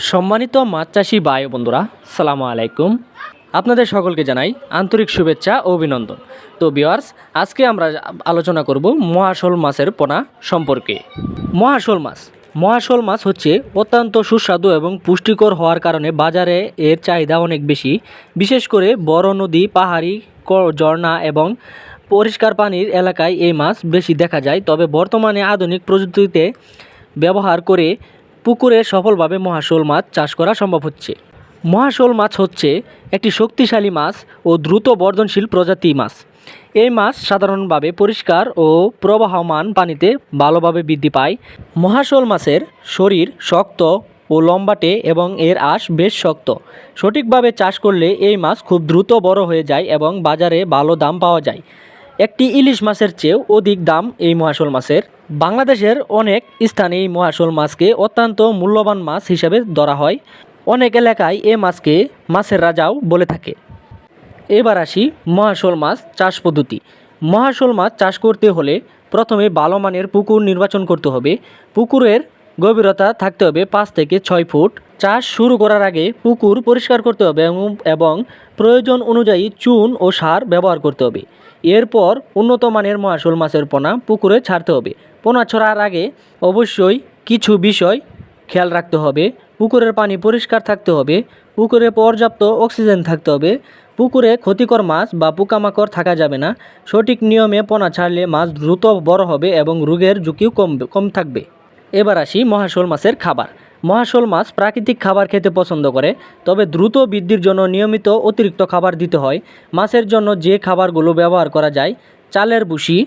সম্মানিত মাছ চাষি ভাই ও বন্ধুরা, সালামু আলাইকুম। আপনাদের সকলকে জানাই আন্তরিক শুভেচ্ছা ও অভিনন্দন। তো ভিউয়ার্স, আজকে আমরা আলোচনা করব মহাশোল মাছের পোনা সম্পর্কে। মহাশোল মাছ হচ্ছে অত্যন্ত সুস্বাদু এবং পুষ্টিকর হওয়ার কারণে বাজারে এর চাহিদা অনেক বেশি। বিশেষ করে বড় নদী, পাহাড়ি, ঝর্ণা এবং পরিষ্কার পানির এলাকায় এই মাছ বেশি দেখা যায়। তবে বর্তমানে আধুনিক প্রযুক্তিতে ব্যবহার করে পুকুরে সফলভাবে মহাশোল মাছ চাষ করা সম্ভব হচ্ছে। মহাশোল মাছ হচ্ছে একটি শক্তিশালী মাছ ও দ্রুত বর্ধনশীল প্রজাতি মাছ। এই মাছ সাধারণভাবে পরিষ্কার ও প্রবাহমান পানিতে ভালোভাবে বৃদ্ধি পায়। মহাশোল মাছের শরীর শক্ত ও লম্বাটে এবং এর আঁশ বেশ শক্ত। সঠিকভাবে চাষ করলে এই মাছ খুব দ্রুত বড় হয়ে যায় এবং বাজারে ভালো দাম পাওয়া যায়। একটি ইলিশ মাছের চেয়েও অধিক দাম এই মহাশোল মাছের। বাংলাদেশের অনেক স্থানে এই মহাশোল মাছকে অত্যন্ত মূল্যবান মাছ হিসেবে ধরা হয়। অনেক এলাকায় এ মাছকে মাছের রাজাও বলে থাকে। এবার আসি মহাশোল মাছ চাষ পদ্ধতি। মহাশোল মাছ চাষ করতে হলে প্রথমে ভালো মানের পুকুর নির্বাচন করতে হবে। পুকুরের গভীরতা থাকতে হবে 5 থেকে 6 ফুট। চাষ শুরু করার আগে পুকুর পরিষ্কার করতে হবে এবং প্রয়োজন অনুযায়ী চুন ও সার ব্যবহার করতে হবে। এরপর উন্নত মানের মহাশোল মাছের পোনা পুকুরে ছাড়তে হবে। পোনা ছড়ার আগে অবশ্যই কিছু বিষয় খেয়াল রাখতে হবে। পুকুরের পানি পরিষ্কার থাকতে হবে, পুকুরে পর্যাপ্ত অক্সিজেন থাকতে হবে, পুকুরে ক্ষতিকর মাছ বা পোকামাকড় থাকা যাবে না। সঠিক নিয়মে পোনা ছাড়লে মাছ দ্রুত বড় হবে এবং রোগের ঝুঁকিও কম থাকবে। এবার আসি মহাশোল মাছের খাবার। মহাশোল মাছ প্রাকৃতিক খাবার খেতে পছন্দ করে, তবে দ্রুত বৃদ্ধির জন্য নিয়মিত অতিরিক্ত খাবার দিতে হয়। মাছের জন্য যে খাবারগুলো ব্যবহার করা যায়: চালের ভুসি,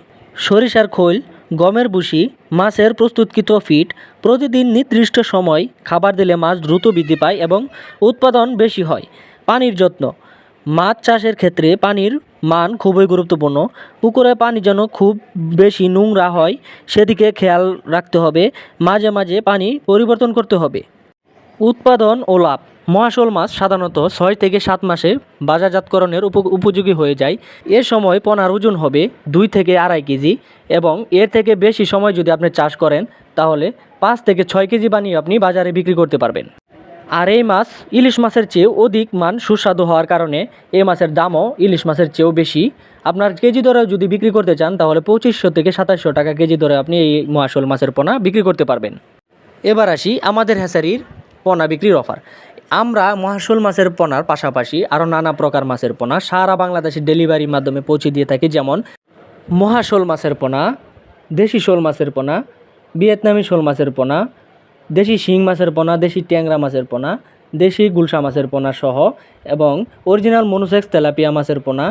সরিষার খোল, গমের ভুসি, মাছের প্রস্তুতকৃত ফিড। প্রতিদিন নির্দিষ্ট সময় খাবার দিলে মাছ দ্রুত বৃদ্ধি পায় এবং উৎপাদন বেশি হয়। পানির যত্ন: মাছ চাষের ক্ষেত্রে পানির মান খুবই গুরুত্বপূর্ণ। পুকুরে পানি যেন খুব বেশি নোংরা হয় সেদিকে খেয়াল রাখতে হবে। মাঝে মাঝে পানি পরিবর্তন করতে হবে। উৎপাদন ও লাভ: মহাশোল মাছ সাধারণত 6 থেকে 7 মাসে বাজারজাতকরণের উপযোগী হয়ে যায়। এ সময় পোনার ওজন হবে 2 থেকে 2.5 কেজি এবং এর থেকে বেশি সময় যদি আপনি চাষ করেন তাহলে 5 থেকে 6 কেজি বানিয়ে আপনি বাজারে বিক্রি করতে পারবেন। আর এই মাছ ইলিশ মাছের চেয়েও অধিক মান সুস্বাদু হওয়ার কারণে এই মাছের দামও ইলিশ মাছের চেয়েও বেশি। আপনার কেজি দরে যদি বিক্রি করতে চান তাহলে 2500 থেকে 2700 টাকা কেজি দরে আপনি এই মহাশোল মাছের পোনা বিক্রি করতে পারবেন। এবার আসি আমাদের হ্যাচারির পোনা বিক্রির অফার। আমরা মহাশোল মাছের পোনার পাশাপাশি আরও নানা প্রকার মাছের পোনা সারা বাংলাদেশে ডেলিভারির মাধ্যমে পৌঁছে দিয়ে থাকি, যেমন মহাশোল মাছের পোনা, দেশি শোল মাছের পোনা, ভিয়েতনামি শোল মাছের পোনা, দেশি শিং মাছের পোনা, দেশি ট্যাংরা মাছের পোনা, দেশি গুলশা মাছের পোনা সহ এবং অরিজিনাল মনুসেক্স তেলাপিয়া মাছের পোনা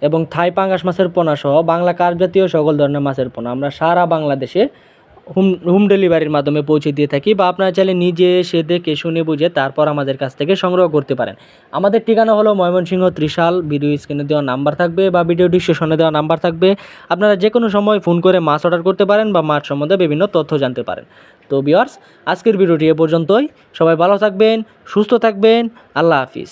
এবং থাই পাঙ্গাস মাছের পোনা সহ বাংলা কার্প জাতীয় সকল ধরনের মাছের পোনা আমরা সারা বাংলাদেশে হোম ডেলিভারির মাধ্যমে পৌঁছে দিয়ে থাকি, বা আপনারা চাইলে নিজে এসে দেখে শুনে বুঝে তারপর আমাদের কাছ থেকে সংগ্রহ করতে পারেন। আমাদের ঠিকানা হলো ময়মনসিংহ ত্রিশাল। ভিডিও স্ক্রিনে দেওয়া নাম্বার থাকবে বা ভিডিও ডিসক্রিপশনে দেওয়া নাম্বার থাকবে। আপনারা যে কোনো সময় ফোন করে মাছ অর্ডার করতে পারেন বা মাছ সম্বন্ধে বিভিন্ন তথ্য জানতে পারেন। তো ভিউয়ার্স, আজকের ভিডিওটি এ পর্যন্তই। সবাই ভালো থাকবেন, সুস্থ থাকবেন। আল্লাহ হাফিজ।